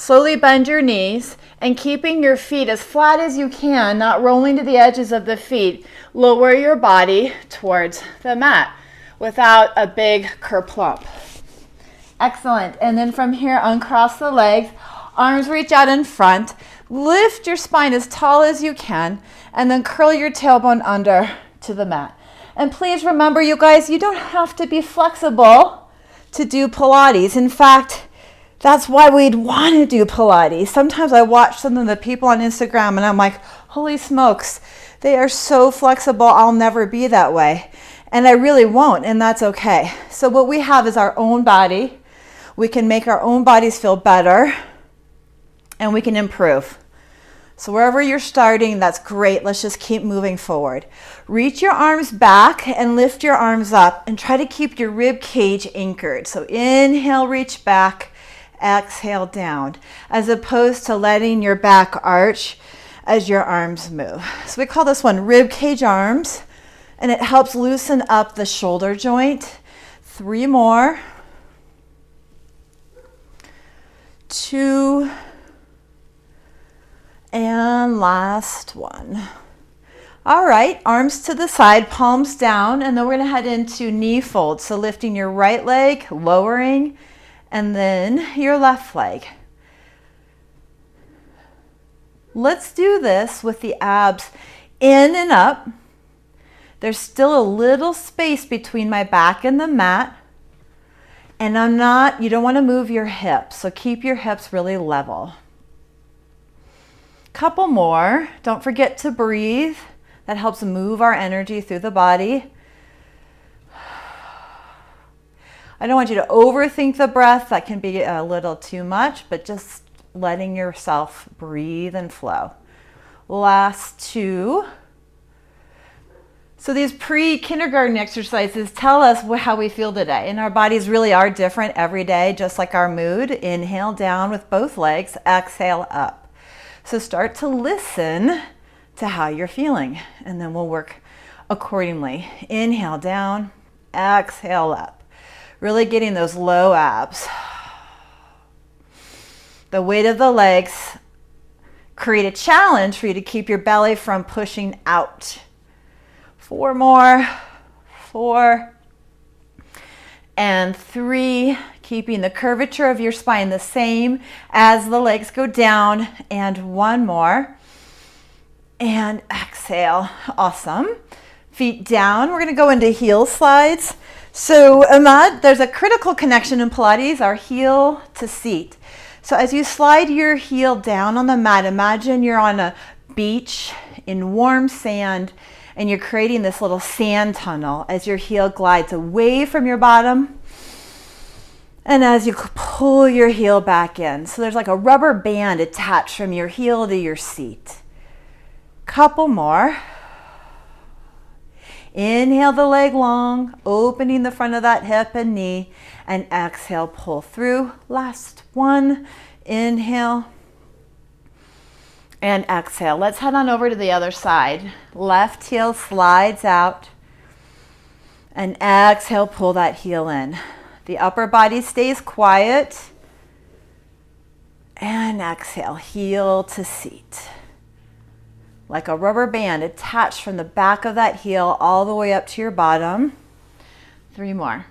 Slowly bend your knees and keeping your feet as flat as you can, not rolling to the edges of the feet. Lower your body towards the mat without a big kerplump. Excellent. And then from here, uncross the legs, arms reach out in front, lift your spine as tall as you can, and then curl your tailbone under to the mat. And please remember, you guys, you don't have to be flexible to do Pilates. In fact, that's why we'd want to do Pilates. Sometimes I watch some of the people on Instagram and I'm like, holy smokes, they are so flexible, I'll never be that way. And I really won't, and that's okay. So what we have is our own body. We can make our own bodies feel better, and we can improve. So wherever you're starting, that's great. Let's just keep moving forward. Reach your arms back and lift your arms up and try to keep your rib cage anchored. So inhale, reach back, exhale down, as opposed to letting your back arch as your arms move. So we call this one rib cage arms, and it helps loosen up the shoulder joint. 3 more. 2, and last one. All right, arms to the side, palms down, and then we're going to head into knee fold. So lifting your right leg, lowering, and then your left leg. Let's do this with the abs in and up. There's still a little space between my back and the mat. And you don't want to move your hips, so keep your hips really level. Couple more. Don't forget to breathe. That helps move our energy through the body. I don't want you to overthink the breath. That can be a little too much, but just letting yourself breathe and flow. Last 2. So these pre-kindergarten exercises tell us how we feel today. And our bodies really are different every day, just like our mood. Inhale down with both legs, exhale up. So start to listen to how you're feeling, and then we'll work accordingly. Inhale down, exhale up. Really getting those low abs. The weight of the legs create a challenge for you to keep your belly from pushing out. 4 more, 4, and 3, keeping the curvature of your spine the same as the legs go down, and 1 more, and exhale. Awesome. Feet down. We're going to go into heel slides. So Ahmad, there's a critical connection in Pilates, our heel to seat. So as you slide your heel down on the mat, imagine you're on a beach in warm sand, and you're creating this little sand tunnel as your heel glides away from your bottom, and as you pull your heel back in. So there's like a rubber band attached from your heel to your seat. Couple more. Inhale the leg long, opening the front of that hip and knee, and exhale, pull through. Last one. Inhale. And exhale. Let's head on over to the other side. Left heel slides out. And exhale, pull that heel in. The upper body stays quiet. And exhale, heel to seat. Like a rubber band attached from the back of that heel all the way up to your bottom. 3 more.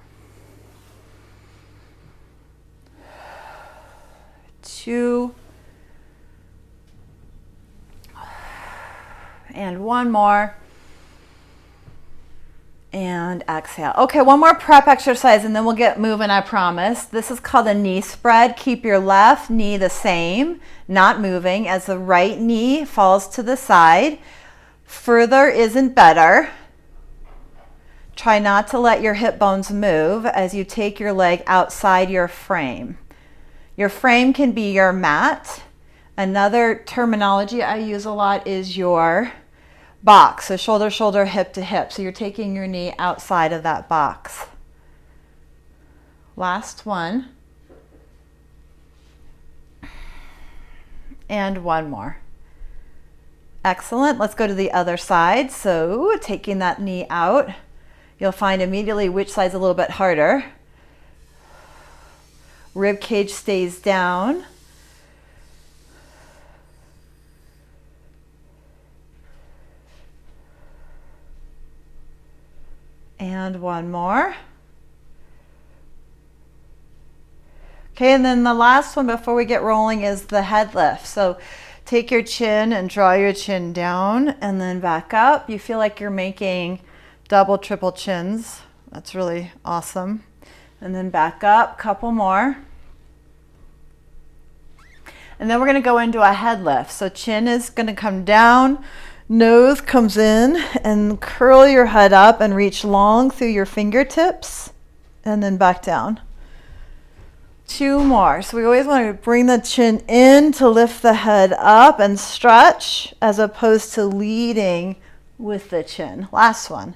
2. And 1 more. And exhale. Okay, 1 more prep exercise and then we'll get moving, I promise. This is called a knee spread. Keep your left knee the same, not moving, as the right knee falls to the side. Further isn't better. Try not to let your hip bones move as you take your leg outside your frame. Your frame can be your mat. Another terminology I use a lot is your box, so shoulder, shoulder, hip to hip. So you're taking your knee outside of that box. Last one. And 1 more. Excellent. Let's go to the other side. So taking that knee out, you'll find immediately which side's a little bit harder. Rib cage stays down. And one more. Okay, and then the last one before we get rolling is the head lift. So take your chin and draw your chin down and then back up. You feel like you're making double, triple chins. That's really awesome. And then back up, couple more. And then we're gonna go into a head lift. So chin is gonna come down, nose comes in, and curl your head up and reach long through your fingertips and then back down. Two more. So we always want to bring the chin in to lift the head up and stretch as opposed to leading with the chin. Last one.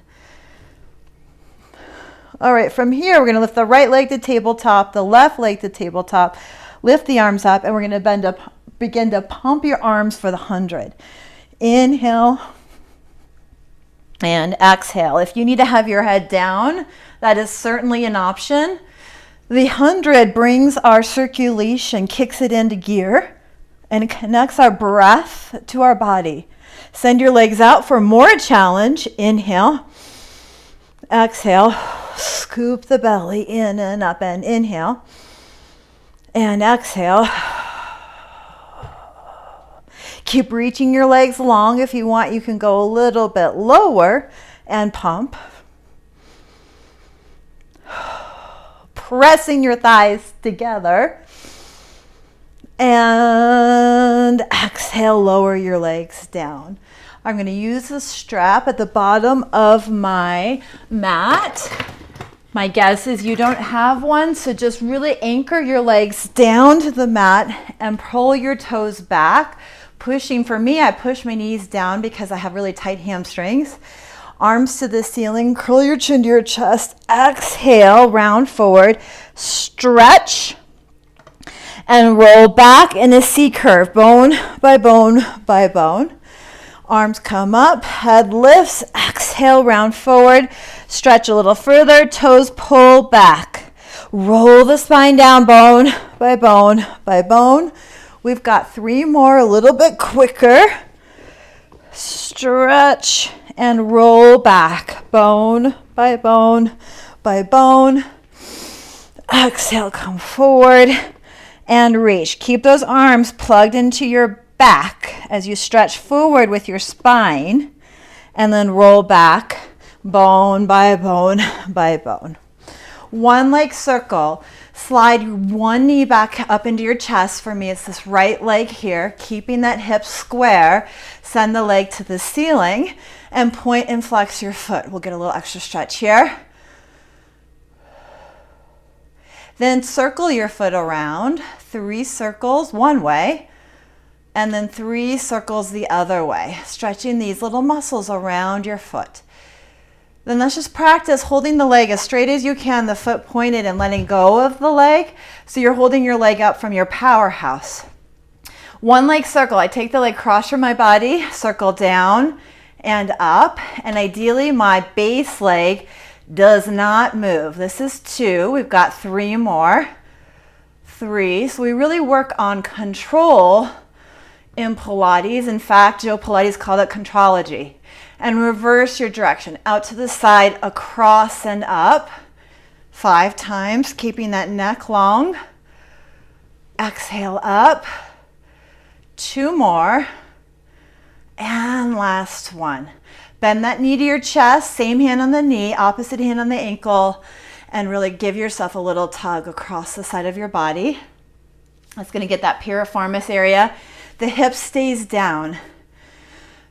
All right, from here we're going to lift the right leg to tabletop, the left leg to tabletop, lift the arms up, and we're going to begin to pump your arms for the 100. Inhale and exhale. If you need to have your head down, that is certainly an option. The 100 brings our circulation, kicks it into gear, and connects our breath to our body. Send your legs out for more challenge. Inhale, exhale, scoop the belly in and up, and inhale, and exhale. Keep reaching your legs long. If you want, you can go a little bit lower and pump. Pressing your thighs together. And exhale, lower your legs down. I'm going to use the strap at the bottom of my mat. My guess is you don't have one, so just really anchor your legs down to the mat and pull your toes back. Pushing, for me, I push my knees down because I have really tight hamstrings. Arms to the ceiling, curl your chin to your chest, exhale, round forward, stretch, and roll back in a C curve, bone by bone by bone. Arms come up, head lifts, exhale, round forward, stretch a little further, toes pull back. Roll the spine down, bone by bone by bone. We've got 3 more, a little bit quicker. Stretch and roll back, bone by bone by bone. Exhale, come forward and reach. Keep those arms plugged into your back as you stretch forward with your spine, and then roll back, bone by bone by bone. One leg circle. Slide one knee back up into your chest. For me, it's this right leg here, keeping that hip square. Send the leg to the ceiling and point and flex your foot. We'll get a little extra stretch here. Then circle your foot around, 3 circles one way, and then 3 circles the other way, stretching these little muscles around your foot. Then let's just practice holding the leg as straight as you can, the foot pointed, and letting go of the leg. So you're holding your leg up from your powerhouse. One leg circle. I take the leg cross from my body, circle down and up. And ideally my base leg does not move. This is 2. We've got 3 more. 3. So we really work on control in Pilates. In fact, Joe Pilates called it contrology. And reverse your direction, out to the side, across and up. 5 times, keeping that neck long. Exhale up. 2 more. And last one. Bend that knee to your chest, same hand on the knee, opposite hand on the ankle, and really give yourself a little tug across the side of your body. That's going to get that piriformis area. The hip stays down.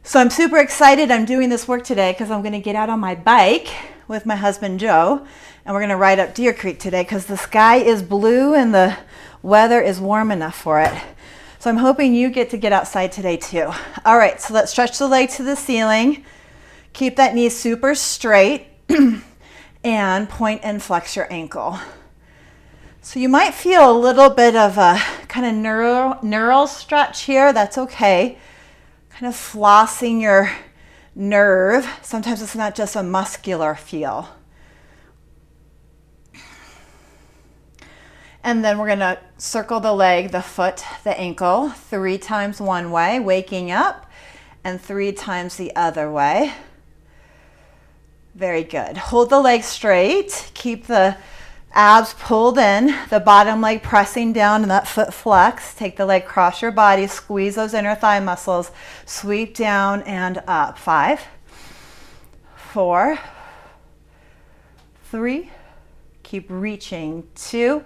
So I'm super excited I'm doing this work today because I'm going to get out on my bike with my husband Joe, and we're going to ride up Deer Creek today because the sky is blue and the weather is warm enough for it. So I'm hoping you get to get outside today too. All right, so let's stretch the leg to the ceiling. Keep that knee super straight and point and flex your ankle. So you might feel a little bit of a kind of neural stretch here. That's okay. Kind of flossing your nerve. Sometimes it's not just a muscular feel. And then we're going to circle the leg, the foot, the ankle 3 times one way, waking up, and 3 times the other way. Very good. Hold the legs straight. Keep the abs pulled in, the bottom leg pressing down and that foot flex. Take the leg across your body, squeeze those inner thigh muscles, sweep down and up. 5, 4, 3, keep reaching. 2,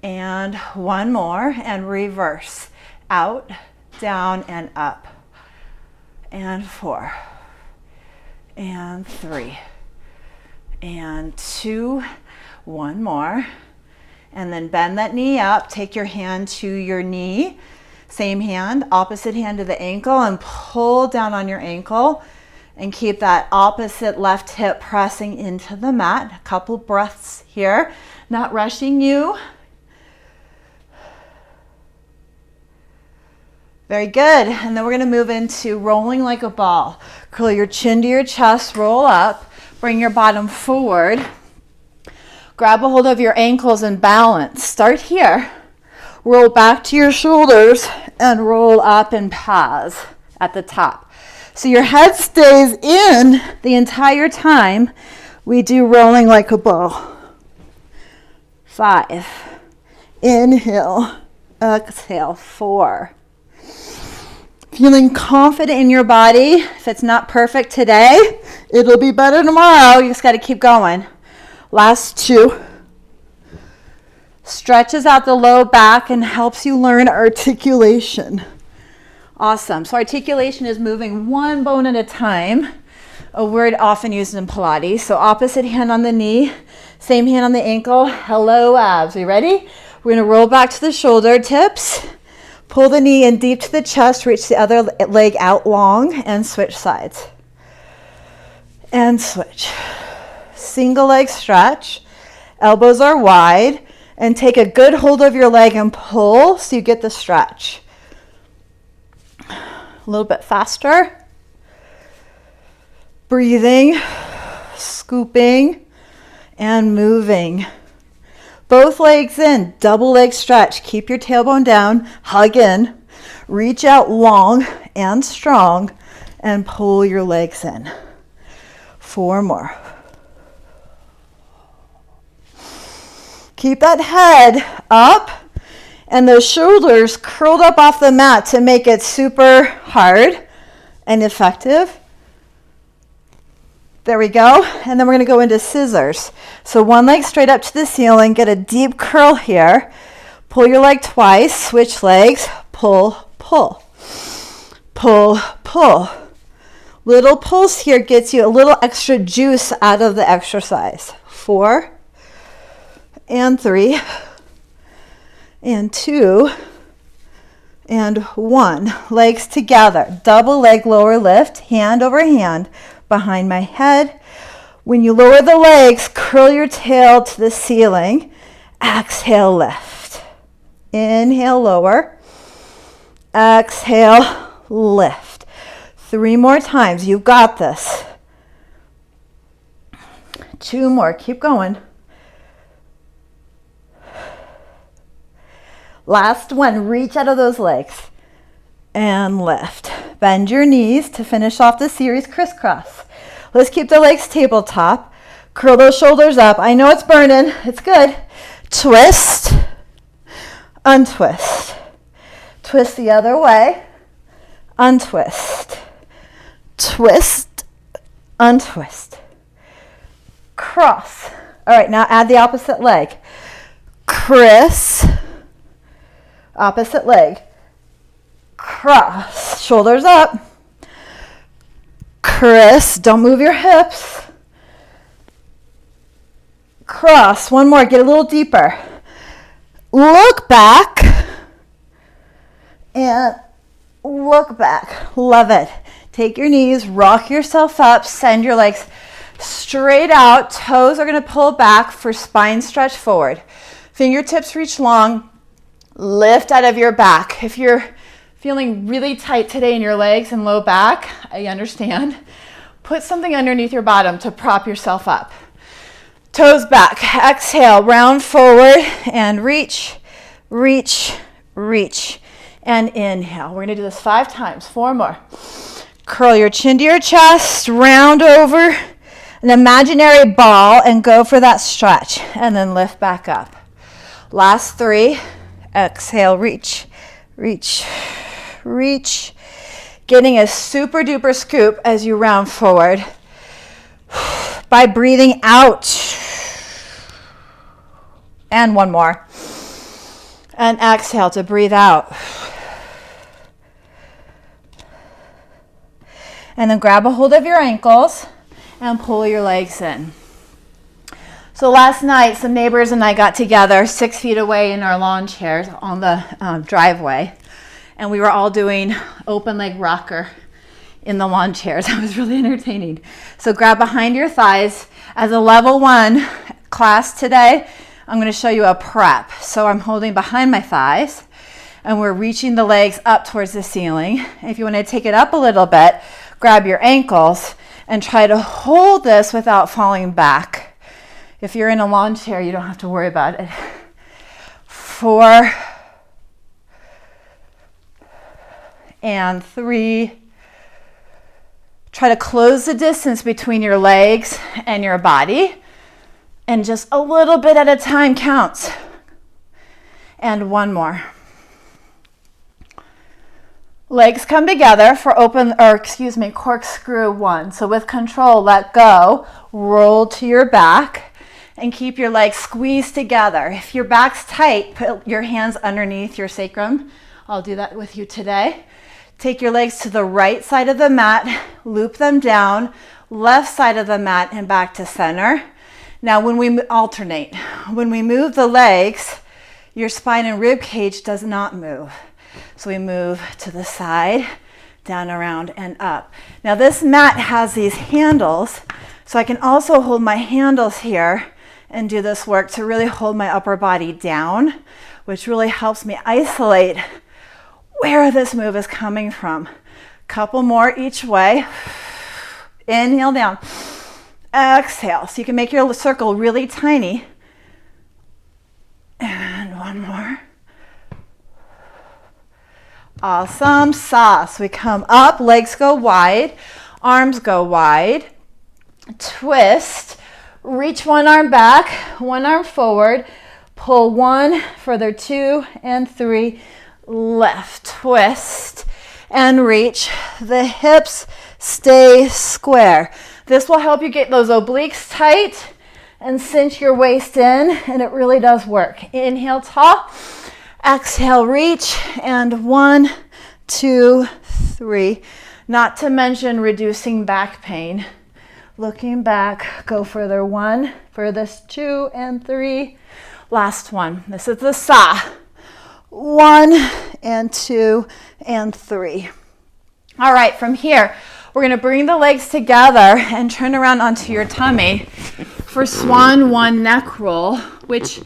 and 1 more, and reverse. Out, down, and up. And 4, and 3, and 2, 1 more, and then bend that knee up. Take your hand to your knee, same hand, opposite hand to the ankle, and pull down on your ankle, and keep that opposite left hip pressing into the mat. A couple breaths here, not rushing you. Very good. And then we're going to move into rolling like a ball. Curl your chin to your chest, roll up, bring your bottom forward. Grab a hold of your ankles and balance. Start here. Roll back to your shoulders and roll up in pause at the top. So your head stays in the entire time we do rolling like a ball. 5. Inhale. Exhale. 4. Feeling confident in your body. If it's not perfect today, it'll be better tomorrow. You just got to keep going. Last 2. Stretches out the low back and helps you learn articulation. Awesome. So articulation is moving one bone at a time, a word often used in Pilates. So opposite hand on the knee, same hand on the ankle. Hello, abs. Are you ready? We're going to roll back to the shoulder tips. Pull the knee in deep to the chest, reach the other leg out long, and switch sides. And switch. Single leg stretch. Elbows are wide. And take a good hold of your leg and pull so you get the stretch. A little bit faster. Breathing, scooping, and moving. Both legs in, double leg stretch. Keep your tailbone down, hug in, reach out long and strong, and pull your legs in. 4 more. Keep that head up and those shoulders curled up off the mat to make it super hard and effective. There we go. And then we're going to go into scissors. So one leg straight up to the ceiling, get a deep curl here. Pull your leg twice, switch legs, pull, pull. Pull, pull. Little pulse here gets you a little extra juice out of the exercise. 4, and 3, and 2, and 1. Legs together. Double leg lower lift, hand over hand behind my head. When you lower the legs, curl your tail to the ceiling. Exhale, lift. Inhale, lower. Exhale, lift. 3 more times. You've got this. 2 more. Keep going. Last one. Reach out of those legs and lift. Bend your knees to finish off the series crisscross. Let's keep the legs tabletop. Curl those shoulders up. I know it's burning. It's good. Twist, untwist. Twist the other way. Untwist. Twist, untwist. Cross. All right, now add the opposite leg. Criss. Opposite leg. Cross. Shoulders up. Criss. Don't move your hips. Cross. One more. Get a little deeper. Look back. And look back. Love it. Take your knees. Rock yourself up. Send your legs straight out. Toes are going to pull back for spine stretch forward. Fingertips reach long. Lift out of your back. If you're feeling really tight today in your legs and low back, I understand. Put something underneath your bottom to prop yourself up. Toes back. Exhale, round forward and reach, reach, reach. And inhale. We're going to do this 5 times. 4 more. Curl your chin to your chest, round over an imaginary ball and go for that stretch, and then lift back up. Last 3. Exhale, reach, reach, reach. Getting a super duper scoop as you round forward by breathing out. And one more. And exhale to breathe out. And then grab a hold of your ankles and pull your legs in. So last night, some neighbors and I got together 6 feet away in our lawn chairs on the driveway. And we were all doing open leg rocker in the lawn chairs. It was really entertaining. So grab behind your thighs. As a level 1 class today, I'm going to show you a prep. So I'm holding behind my thighs and we're reaching the legs up towards the ceiling. If you want to take it up a little bit, grab your ankles and try to hold this without falling back. If you're in a lawn chair, you don't have to worry about it. 4 and 3. Try to close the distance between your legs and your body. And just a little bit at a time counts. And 1 more. Legs come together for corkscrew 1. So with control, let go, roll to your back, and keep your legs squeezed together. If your back's tight, put your hands underneath your sacrum. I'll do that with you today. Take your legs to the right side of the mat, loop them down, left side of the mat, and back to center. Now when we alternate, when we move the legs, your spine and rib cage does not move. So we move to the side, down, around, and up. Now this mat has these handles, so I can also hold my handles here and do this work to really hold my upper body down, which really helps me isolate where this move is coming from. Couple more each way. Inhale down. Exhale. So you can make your circle really tiny. And 1 more. Awesome. Sauce. We come up, legs go wide, arms go wide. Twist. Reach 1 arm back, 1 arm forward. Pull 1, further 2 and 3. Left, twist, and reach. The hips stay square. This will help you get those obliques tight and cinch your waist in, and it really does work. Inhale, tall. Exhale, reach, and 1, 2, 3. Not to mention reducing back pain. Looking back, go further 1, furthest 2 and 3. Last one. This is the sa. 1 and 2 and 3. All right, from here, we're going to bring the legs together and turn around onto your tummy for swan 1 neck roll, which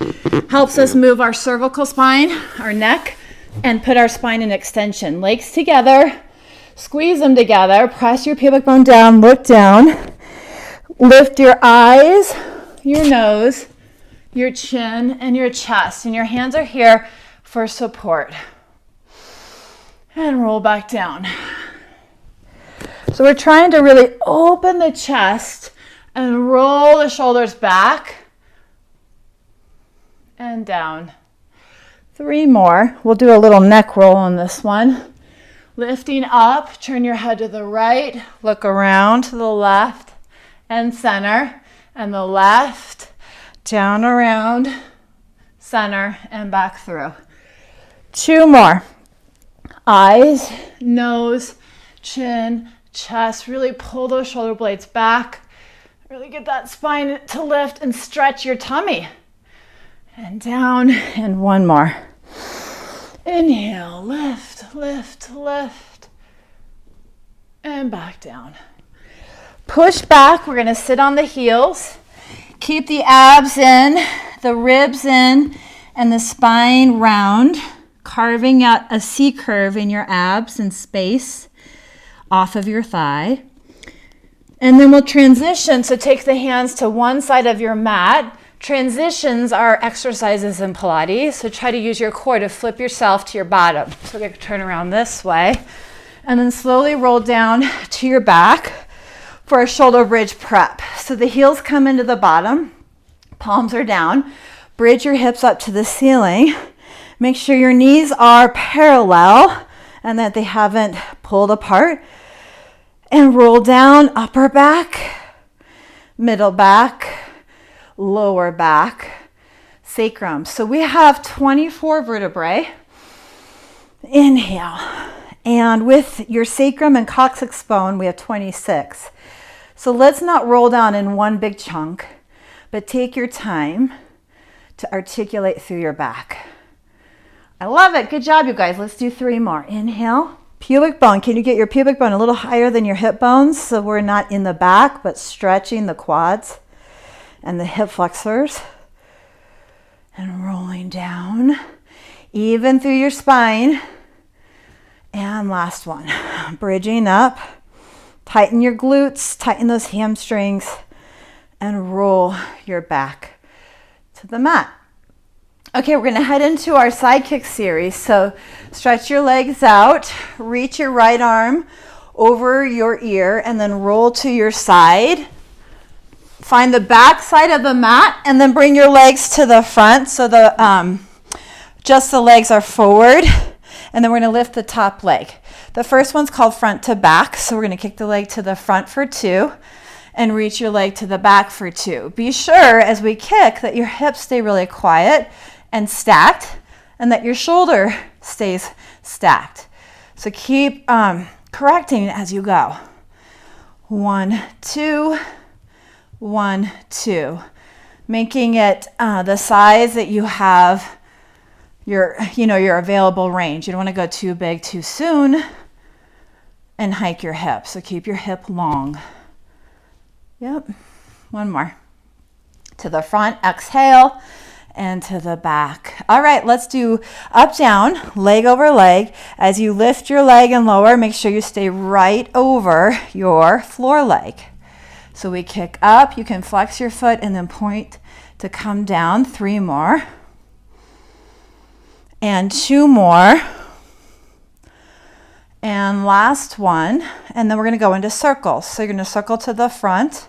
helps us move our cervical spine, our neck, and put our spine in extension. Legs together, squeeze them together, press your pubic bone down, look down, lift your eyes, your nose, your chin, and your chest, and your hands are here for support. And roll back down. So we're trying to really open the chest and roll the shoulders back and down. 3 more. We'll do a little neck roll on this one. Lifting up, turn your head to the right, look around to the left and center, and the left, down, around, center, and back through. 2 more. Eyes, nose, chin, chest. Really pull those shoulder blades back. Really get that spine to lift and stretch your tummy. And down, and 1 more. Inhale, lift, lift, lift. And back down. Push back. We're going to sit on the heels. Keep the abs in, the ribs in, and the spine round, carving out a C curve in your abs and space off of your thigh. And then we'll transition. So take the hands to one side of your mat. Transitions are exercises in Pilates. So try to use your core to flip yourself to your bottom. So we're going to turn around this way. And then slowly roll down to your back for a shoulder bridge prep. So the heels come into the bottom, palms are down. Bridge your hips up to the ceiling. Make sure your knees are parallel and that they haven't pulled apart. And roll down, upper back, middle back, lower back, sacrum. So we have 24 vertebrae. Inhale. And with your sacrum and coccyx bone, we have 26. So let's not roll down in one big chunk, but take your time to articulate through your back. I love it. Good job, you guys. Let's do 3 more. Inhale. Pubic bone. Can you get your pubic bone a little higher than your hip bones so we're not in the back, but stretching the quads and the hip flexors? And rolling down, even through your spine. And last one. Bridging up. Tighten your glutes, tighten those hamstrings, and roll your back to the mat. Okay, we're gonna head into our side kick series. So stretch your legs out, reach your right arm over your ear, and then roll to your side. Find the back side of the mat, and then bring your legs to the front so just the legs are forward. And then we're gonna lift the top leg. The first one's called front to back. So we're gonna kick the leg to the front for 2 and reach your leg to the back for 2. Be sure as we kick that your hips stay really quiet and stacked and that your shoulder stays stacked. So keep correcting as you go. 1, 2, 1, 2. Making it the size that you have your available range. You don't want to go too big too soon and hike your hip. So keep your hip long. Yep. 1 more. To the front, exhale, and to the back. All right, let's do up, down, leg over leg. As you lift your leg and lower, make sure you stay right over your floor leg. So we kick up, you can flex your foot and then point to come down. 3 more. And 2 more. And last one. And then we're gonna go into circles. So you're gonna circle to the front.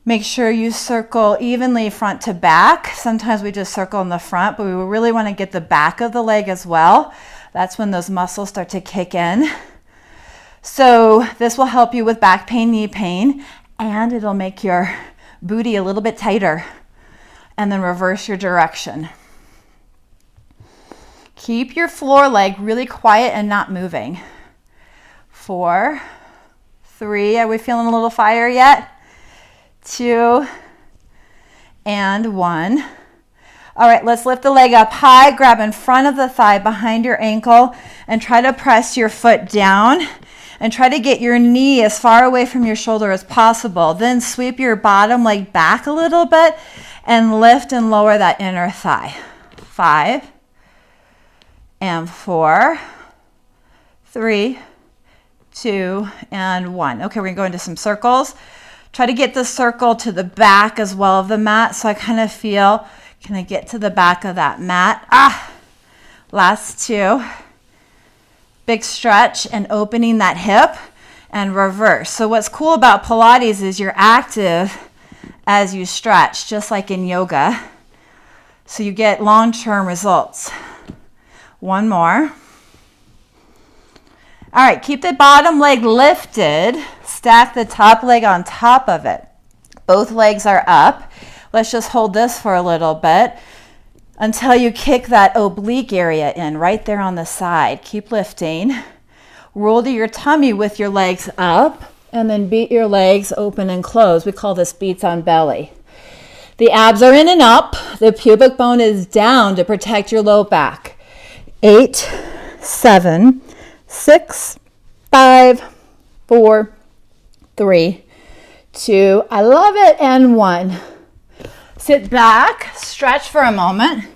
Make sure you circle evenly front to back. Sometimes we just circle in the front, but we really wanna get the back of the leg as well. That's when those muscles start to kick in. So this will help you with back pain, knee pain, and it'll make your booty a little bit tighter. And then reverse your direction. Keep your floor leg really quiet and not moving. 4, 3, are we feeling a little fire yet? 2, and 1. All right, let's lift the leg up high, grab in front of the thigh behind your ankle, and try to press your foot down, and try to get your knee as far away from your shoulder as possible. Then sweep your bottom leg back a little bit, and lift and lower that inner thigh. 5, and 4, 3, 2, and 1. Okay, we're gonna go into some circles. Try to get the circle to the back as well of the mat. So I kind of feel, can I get to the back of that mat? Last 2. Big stretch and opening that hip and reverse. So what's cool about Pilates is you're active as you stretch, just like in yoga. So you get long-term results. 1 more. All right, keep the bottom leg lifted. Stack the top leg on top of it. Both legs are up. Let's just hold this for a little bit until you kick that oblique area in right there on the side. Keep lifting. Roll to your tummy with your legs up and then beat your legs open and close. We call this beats on belly. The abs are in and up. The pubic bone is down to protect your low back. 8, 7, 6, 5, 4, 3, 2, I love it, and 1. Sit back, stretch for a moment,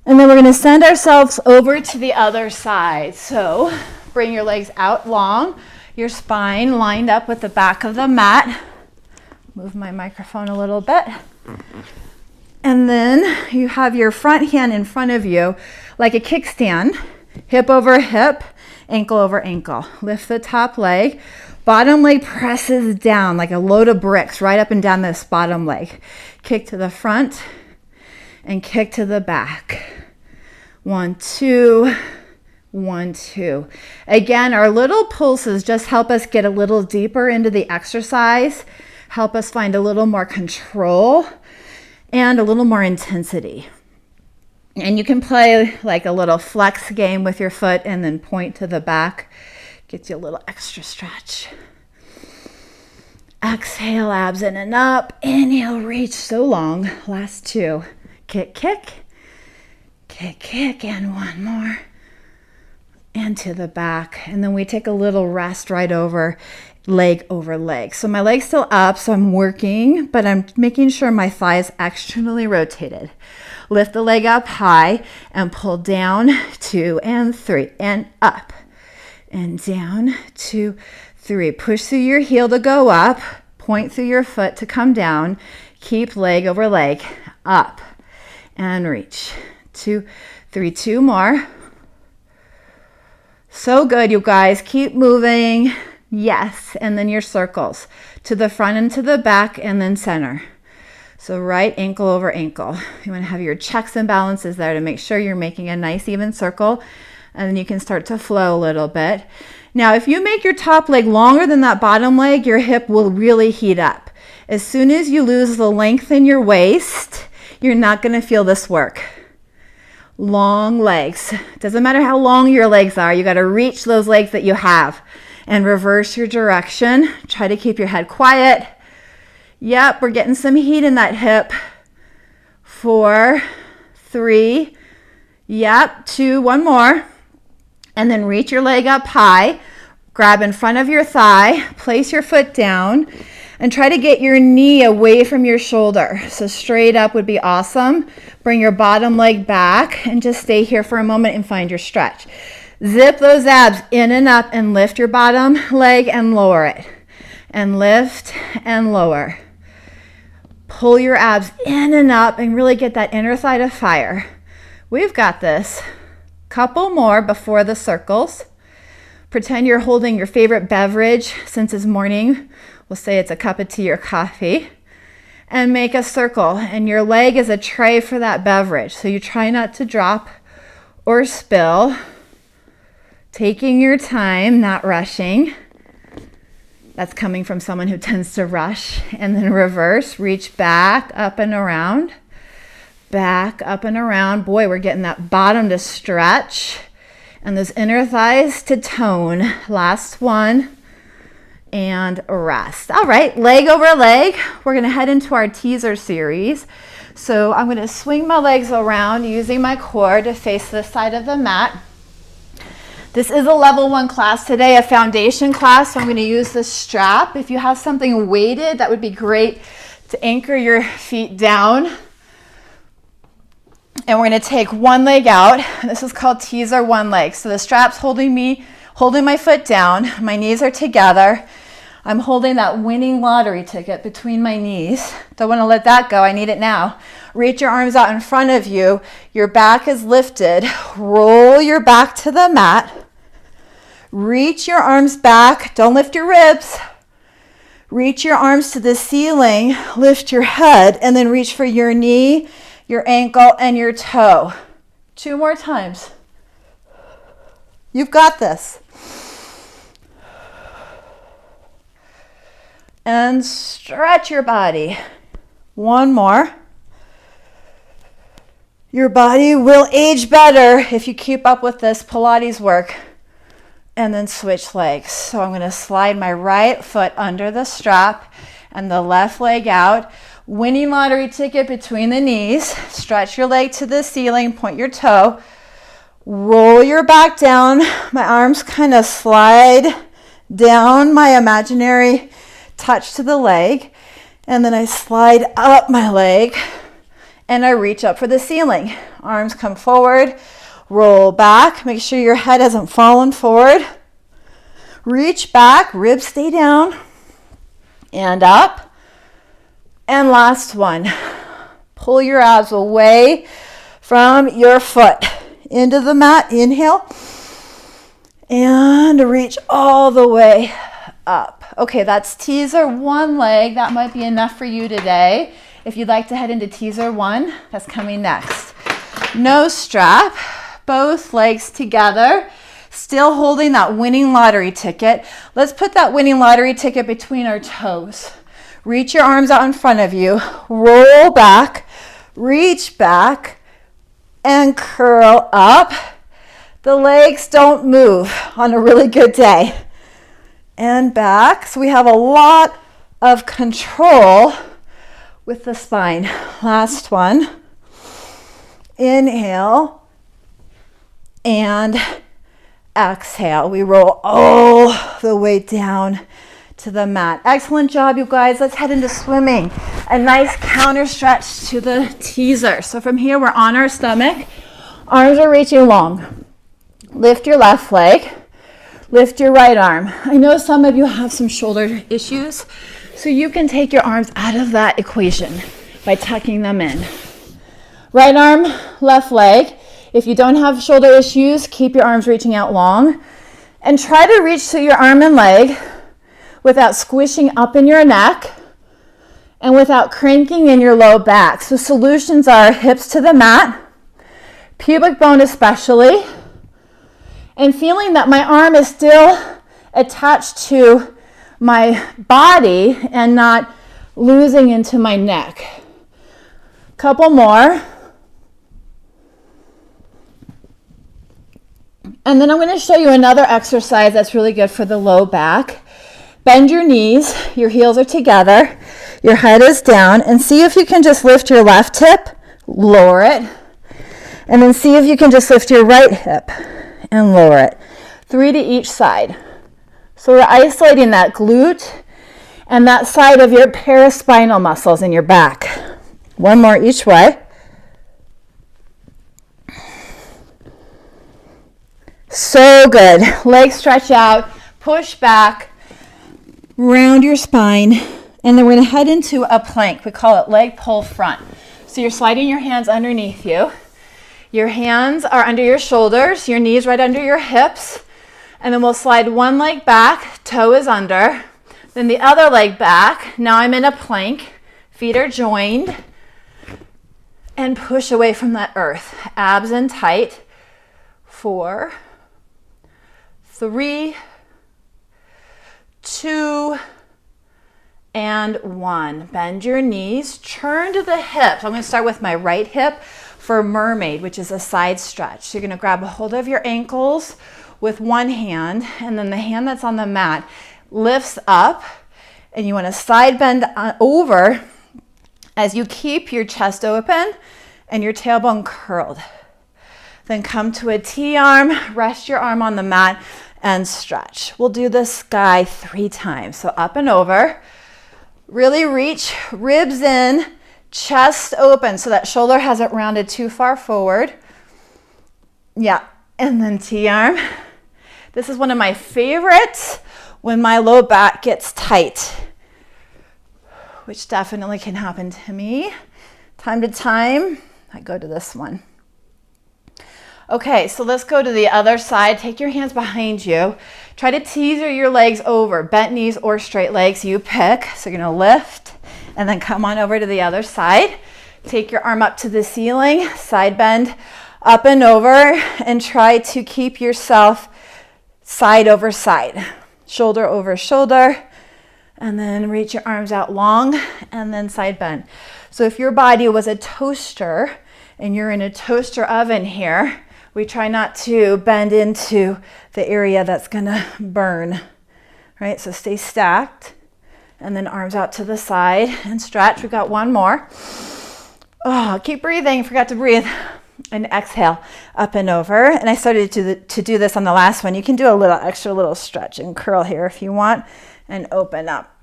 and then we're going to send ourselves over to the other side. So bring your legs out long, your spine lined up with the back of the mat. Move my microphone a little bit. And then you have your front hand in front of you like a kickstand, hip over hip, ankle over ankle. Lift the top leg, Bottom leg presses down like a load of bricks right up and down this bottom leg. Kick to the front and kick to the back. 1, 2, 1, 2. Again, our little pulses just help us get a little deeper into the exercise, help us find a little more control and a little more intensity. And you can play like a little flex game with your foot and then point to the back. Gets you a little extra stretch. Exhale, abs in and up. Inhale, reach so long. Last 2. Kick, kick. Kick, kick, and 1 more. And to the back. And then we take a little rest right over leg. So my leg's still up, so I'm working, but I'm making sure my thigh is externally rotated. Lift the leg up high and pull down, 2 and 3, and up. And down, 2, 3. Push through your heel to go up. Point through your foot to come down. Keep leg over leg. Up. And reach. 2, 3. 2 more. So good, you guys. Keep moving. Yes. And then your circles. To the front and to the back and then center. So right ankle over ankle. You want to have your checks and balances there to make sure you're making a nice even circle. And then you can start to flow a little bit. Now, if you make your top leg longer than that bottom leg, your hip will really heat up. As soon as you lose the length in your waist, you're not going to feel this work. Long legs. Doesn't matter how long your legs are. You got to reach those legs that you have and reverse your direction. Try to keep your head quiet. Yep, we're getting some heat in that hip. 4, 3, yep, 2, 1 more. And then reach your leg up high, grab in front of your thigh, place your foot down, and try to get your knee away from your shoulder. So straight up would be awesome. Bring your bottom leg back and just stay here for a moment and find your stretch. Zip those abs in and up and lift your bottom leg and lower it. And lift and lower. Pull your abs in and up and really get that inner thigh to fire. We've got this. Couple more before the circles. Pretend you're holding your favorite beverage. Since it's morning, we'll say it's a cup of tea or coffee. And make a circle. And your leg is a tray for that beverage. So you try not to drop or spill. Taking your time, not rushing. That's coming from someone who tends to rush. And then reverse, reach back, up and around. Back, up and around. Boy, we're getting that bottom to stretch and those inner thighs to tone. Last one and rest. All right, leg over leg. We're going to head into our teaser series. So I'm going to swing my legs around using my core to face this side of the mat. This is a level 1 class today, a foundation class, so I'm going to use this strap. If you have something weighted, that would be great to anchor your feet down. And we're going to take one leg out. This is called teaser one leg. So the strap's holding my foot down. My knees are together. I'm holding that winning lottery ticket between my knees. Don't want to let that go. I need it now. Reach your arms out in front of you. Your back is lifted. Roll your back to the mat. Reach your arms back. Don't lift your ribs. Reach your arms to the ceiling. Lift your head and then reach for your knee, your ankle, and your toe. 2 more times. You've got this. And stretch your body. 1 more. Your body will age better if you keep up with this Pilates work. And then switch legs. So I'm going to slide my right foot under the strap and the left leg out. Winning lottery ticket between the knees. Stretch your leg to the ceiling, point your toe. Roll your back down. My arms kind of slide down my imaginary touch to the leg. And then I slide up my leg and I reach up for the ceiling. Arms come forward. Roll back. Make sure your head hasn't fallen forward. Reach back. Ribs stay down. And up. And last one. Pull your abs away from your foot into the mat. Inhale. And reach all the way up. Okay, that's teaser one leg. That might be enough for you today. If you'd like to head into teaser one, that's coming next. No strap, both legs together, still holding that winning lottery ticket. Let's put that winning lottery ticket between our toes. Reach your arms out in front of you, roll back, reach back, and curl up. The legs don't move on a really good day. And back. So we have a lot of control with the spine. Last one. Inhale and exhale. We roll all the way down to the mat. Excellent job, you guys. Let's head into swimming. A nice counter stretch to the teaser. So from here, we're on our stomach. Arms are reaching long. Lift your left leg. Lift your right arm. I know some of you have some shoulder issues, so you can take your arms out of that equation by tucking them in. Right arm, left leg. If you don't have shoulder issues, keep your arms reaching out long. And try to reach to your arm and leg without squishing up in your neck and without cranking in your low back. So solutions are hips to the mat, pubic bone especially, and feeling that my arm is still attached to my body and not losing into my neck. Couple more. And then I'm going to show you another exercise that's really good for the low back. Bend your knees, your heels are together, your head is down, and see if you can just lift your left hip, lower it, and then see if you can just lift your right hip and lower it. 3 to each side. So we're isolating that glute and that side of your paraspinal muscles in your back. One more each way. So good. Legs stretch out, push back, round your spine, and then we're going to head into a plank. We call it leg pull front. So you're sliding your hands underneath you. Your hands are under your shoulders, your knees right under your hips, and then we'll slide one leg back, toe is under, then the other leg back. Now I'm in a plank, feet are joined, and push away from that earth. Abs in tight. 4, 3, 2, and 1. Bend your knees, turn to the hips. I'm going to start with my right hip for mermaid, which is a side stretch. So you're going to grab a hold of your ankles with one hand, and then the hand that's on the mat lifts up, and you want to side bend over as you keep your chest open and your tailbone curled. Then come to a T-arm, rest your arm on the mat, and stretch. We'll do this guy 3 times. So up and over, really reach, ribs in, chest open so that shoulder hasn't rounded too far forward. Yeah, and then T-arm. This is one of my favorites when my low back gets tight, which definitely can happen to me. Time to time, I go to this one. Okay, so let's go to the other side. Take your hands behind you. Try to teaser your legs over, bent knees or straight legs, you pick. So you're gonna lift and then come on over to the other side. Take your arm up to the ceiling, side bend, up and over, and try to keep yourself side over side, shoulder over shoulder, and then reach your arms out long, and then side bend. So if your body was a toaster and you're in a toaster oven here, we try not to bend into the area that's gonna burn, right? So stay stacked, and then arms out to the side and stretch. We've got one more. Oh, keep breathing, forgot to breathe. And exhale, up and over. And I started to do this on the last one. You can do a little extra little stretch and curl here if you want, and open up.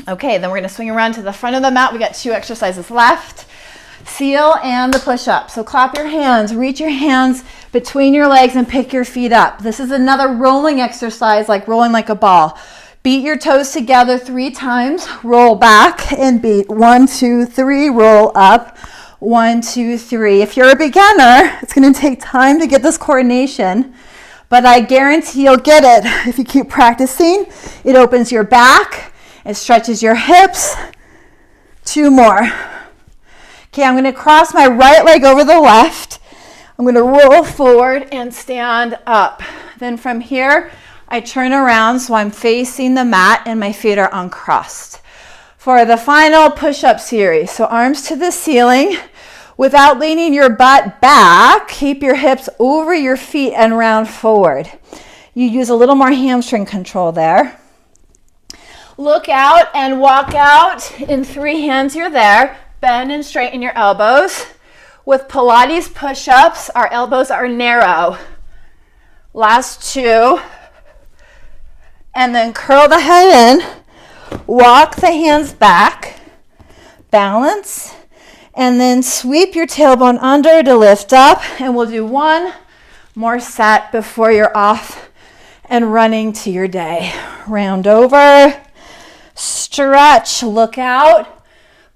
Okay, then we're gonna swing around to the front of the mat. We got 2 exercises left. Seal and the push-up. So clap your hands, reach your hands between your legs and pick your feet up. This is another rolling exercise, like rolling like a ball. Beat your toes together 3 times, roll back and beat. 1, 2, 3, roll up. 1, 2, 3. If you're a beginner, it's going to take time to get this coordination, but I guarantee you'll get it if you keep practicing. It opens your back, it stretches your hips. 2 more. Okay, I'm going to cross my right leg over the left. I'm going to roll forward and stand up. Then from here, I turn around so I'm facing the mat and my feet are uncrossed. For the final push-up series, so arms to the ceiling. Without leaning your butt back, keep your hips over your feet and round forward. You use a little more hamstring control there. Look out and walk out. In 3 hands, you're there. Bend and straighten your elbows. With Pilates push-ups, our elbows are narrow. Last 2. And then curl the head in. Walk the hands back. Balance. And then sweep your tailbone under to lift up. And we'll do 1 more set before you're off and running to your day. Round over. Stretch. Look out.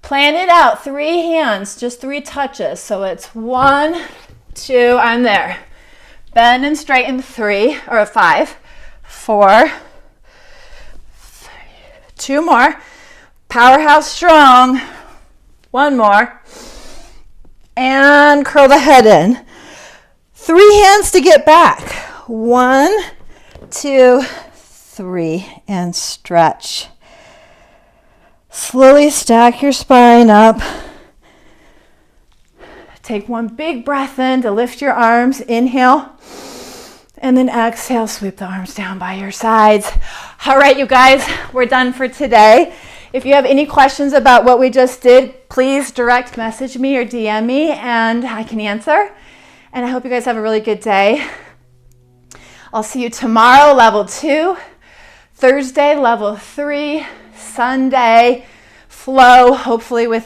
Plan it out. 3 hands, just 3 touches. So it's 1, 2, I'm there. Bend and straighten 3 or 5, 4, 3, 2 more. Powerhouse strong. 1 more. And curl the head in. 3 hands to get back. 1, 2, 3, and stretch. Slowly stack your spine up. Take 1 big breath in to lift your arms. Inhale. And then exhale, sweep the arms down by your sides. All right, you guys, we're done for today. If you have any questions about what we just did, please direct message me or DM me and I can answer. And I hope you guys have a really good day. I'll see you tomorrow, level 2, Thursday, level 3, Sunday, flow, hopefully with